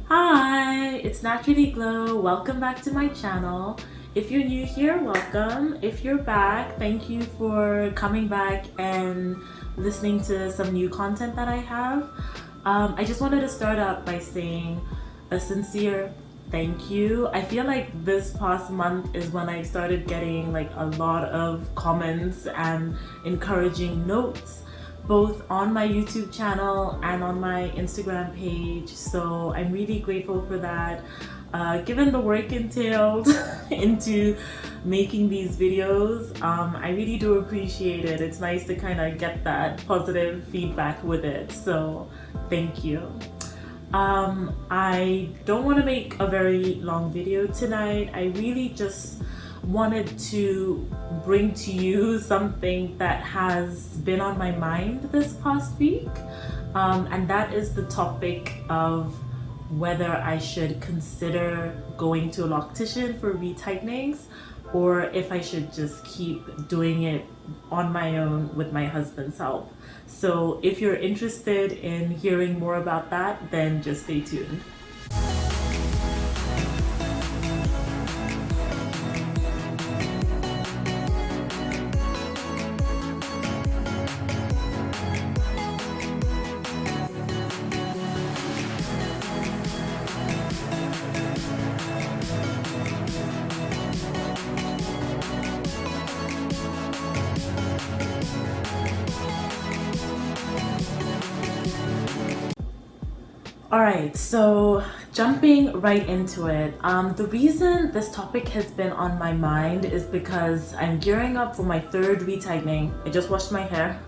Hi, it's Naturally Glow. Welcome back to my channel. If you're new here, welcome. If you're back, thank you for coming back and listening to some new content that I have. I just wanted to start out by saying a sincere thank you. I feel like this past month is when I started getting like a lot of comments and encouraging notes, both on my YouTube channel and on my Instagram page. So I'm really grateful for that. Given the work entailed into making these videos, I really do appreciate it. It's nice to kind of get that positive feedback with it. So thank you. I don't want to make a very long video tonight. I really just wanted to bring to you something that has been on my mind this past week, and that is the topic of whether I should consider going to a loctician for retightenings or if I should just keep doing it on my own with my husband's help. So if you're interested in hearing more about that, then just stay tuned. Alright, so jumping right into it, the reason this topic has been on my mind is because I'm gearing up for my third retightening. I just washed my hair,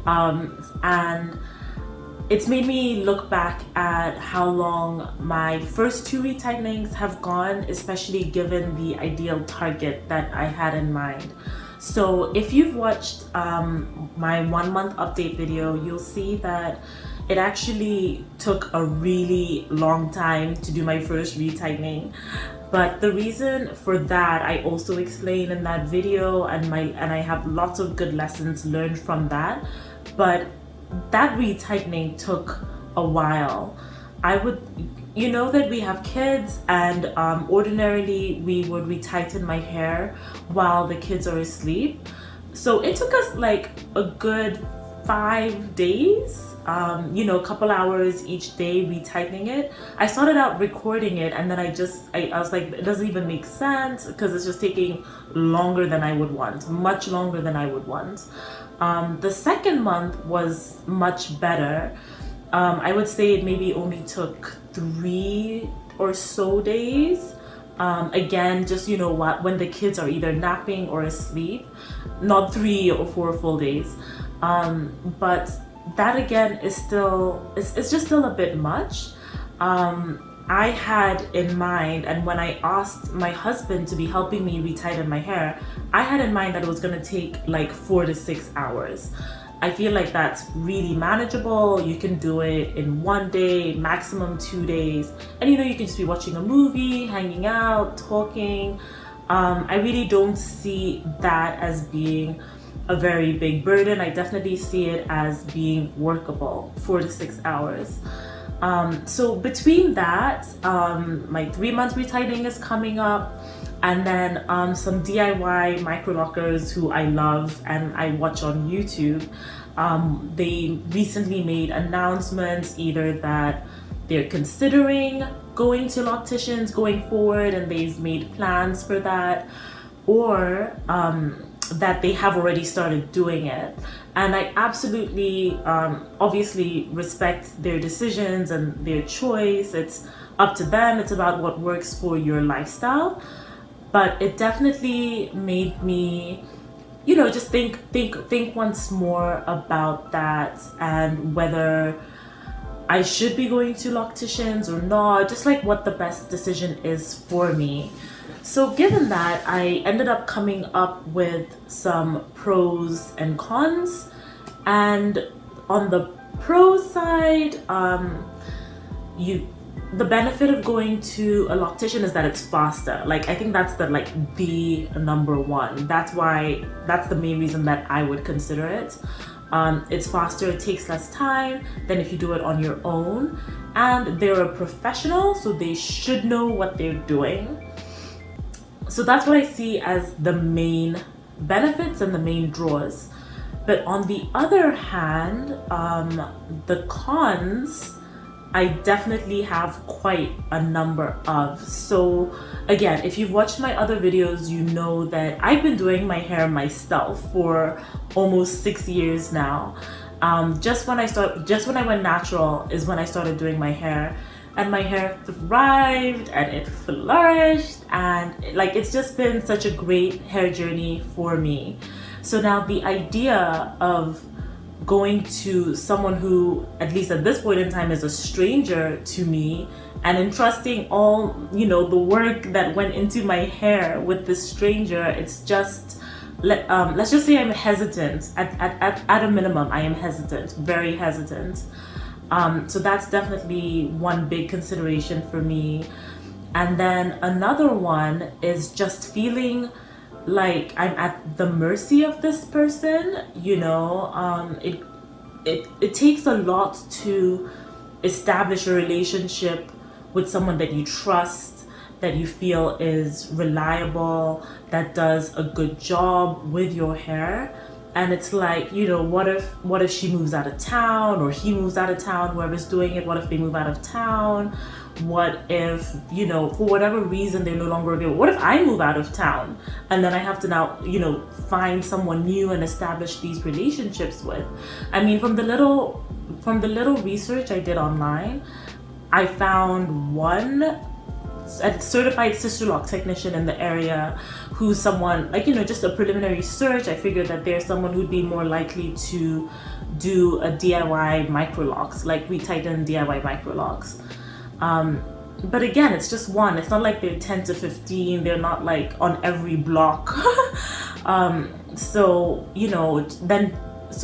and it's made me look back at how long my first two retightenings have gone, especially given the ideal target that I had in mind. So if you've watched my 1 month update video, you'll see that it actually took a really long time to do my first retightening. But the reason for that I also explained in that video, and I have lots of good lessons learned from that. But that retightening took a while. You know that we have kids, and ordinarily we would retighten my hair while the kids are asleep. So it took us like a good 5 days, a couple hours each day retightening it. I started out recording it, and then I was like, it doesn't even make sense because it's just taking longer than I would want, much longer than I would want. The second month was much better. I would say it maybe only took 3 or so days. Again, just when the kids are either napping or asleep, not 3 or 4 full days. But that again is it's just still a bit much. I had in mind, and when I asked my husband to be helping me retighten my hair, I had in mind that it was going to take like 4 to 6 hours. I feel like that's really manageable. You can do it in 1 day, maximum 2 days. And you can just be watching a movie, hanging out, talking. I really don't see that as being a very big burden. I definitely see it as being workable, 4 to 6 hours. So between that, my 3 month retightening is coming up, and then some DIY microlockers who I love and I watch on YouTube. They recently made announcements either that they're considering going to locticians going forward and they've made plans for that, or that they have already started doing it. And I absolutely obviously respect their decisions and their choice. It's up to them. It's about what works for your lifestyle. But it definitely made me just think once more about that, and whether I should be going to locticians or not, just like what the best decision is for me. So given that, I ended up coming up with some pros and cons. And on the pro side, the benefit of going to a loctician is that it's faster. Like, I think that's the number one. That's the main reason that I would consider it. It's faster, it takes less time than if you do it on your own. And they're a professional, so they should know what they're doing. So that's what I see as the main benefits and the main draws. But on the other hand, the cons, I definitely have quite a number of. So again, if you've watched my other videos, you know that I've been doing my hair myself for almost 6 years now. Just when I went natural is when I started doing my hair, and my hair thrived and it flourished, and like it's just been such a great hair journey for me. So now the idea of going to someone who, at least at this point in time, is a stranger to me and entrusting all, the work that went into my hair with this stranger, it's just, let's just say I'm hesitant. At a minimum, I am hesitant, very hesitant. So that's definitely one big consideration for me. And then another one is just feeling like I'm at the mercy of this person. It takes a lot to establish a relationship with someone that you trust, that you feel is reliable, that does a good job with your hair. And it's like, what if she moves out of town, or he moves out of town, whoever's doing it? What if they move out of town? What if, for whatever reason they're no longer available? What if I move out of town and then I have to now, find someone new and establish these relationships with? I mean, from the little research I did online, I found one a certified Sisterlocks technician in the area who's someone, just a preliminary search. I figured that there's someone who'd be more likely to do a DIY Microlocs, like retighten DIY Microlocs. But again, it's just one. It's not like they're 10 to 15. They're not like on every block. So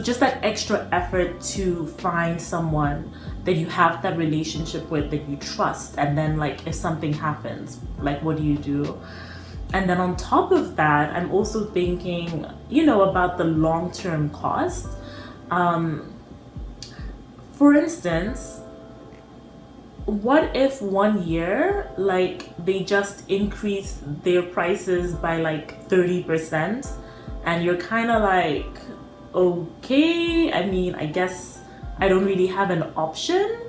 just that extra effort to find someone that you have that relationship with, that you trust, and then like if something happens, like what do you do? And then on top of that, I'm also thinking, about the long-term cost. For instance, what if 1 year, like they just increase their prices by like 30%, and you're kind of like, okay, I mean, I guess I don't really have an option,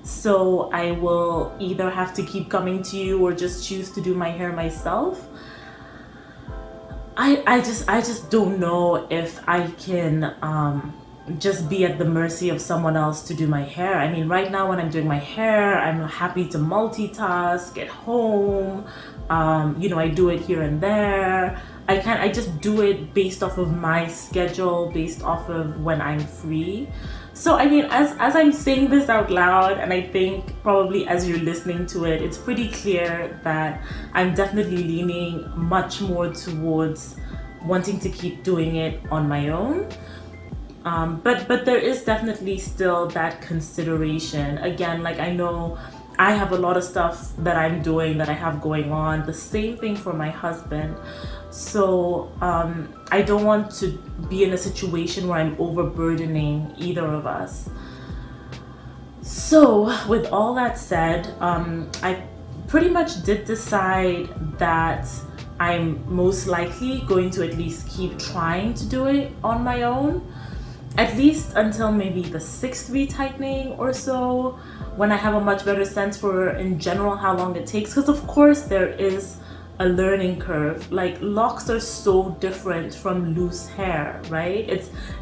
so I will either have to keep coming to you or just choose to do my hair myself. I just don't know if I can just be at the mercy of someone else to do my hair. I mean, right now when I'm doing my hair, I'm happy to multitask at home. I do it here and there. I just do it based off of my schedule, based off of when I'm free. So I mean, as I'm saying this out loud, and I think probably as you're listening to it, it's pretty clear that I'm definitely leaning much more towards wanting to keep doing it on my own. But there is definitely still that consideration. Again, like I know I have a lot of stuff that I'm doing, that I have going on. The same thing for my husband. So I don't want to be in a situation where I'm overburdening either of us. So with all that said, I pretty much did decide that I'm most likely going to at least keep trying to do it on my own, at least until maybe the 6th retightening or so, when I have a much better sense for, in general, how long it takes. Because of course there is a learning curve. Like locks are so different from loose hair, right?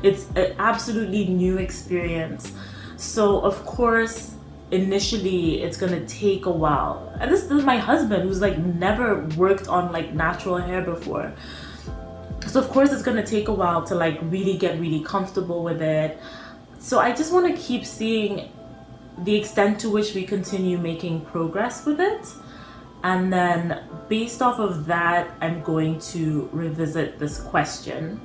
It's an absolutely new experience. So of course, initially it's gonna take a while. And this is my husband, who's like never worked on like natural hair before. So of course it's gonna take a while to like really get really comfortable with it. So I just want to keep seeing the extent to which we continue making progress with it. And then based off of that, I'm going to revisit this question.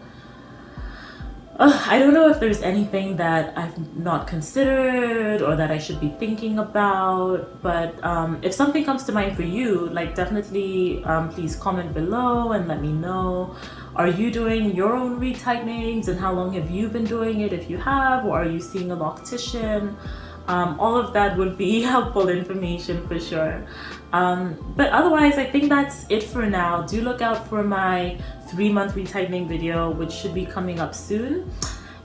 I don't know if there's anything that I've not considered or that I should be thinking about, but if something comes to mind for you, like definitely please comment below and let me know. Are you doing your own retightnings, and how long have you been doing it if you have, or are you seeing a loctician? All of that would be helpful information for sure. But otherwise, I think that's it for now. Do look out for my 3-month retightening video, which should be coming up soon.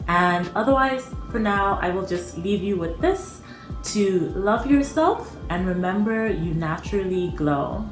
And otherwise, for now, I will just leave you with this: to love yourself and remember you naturally glow.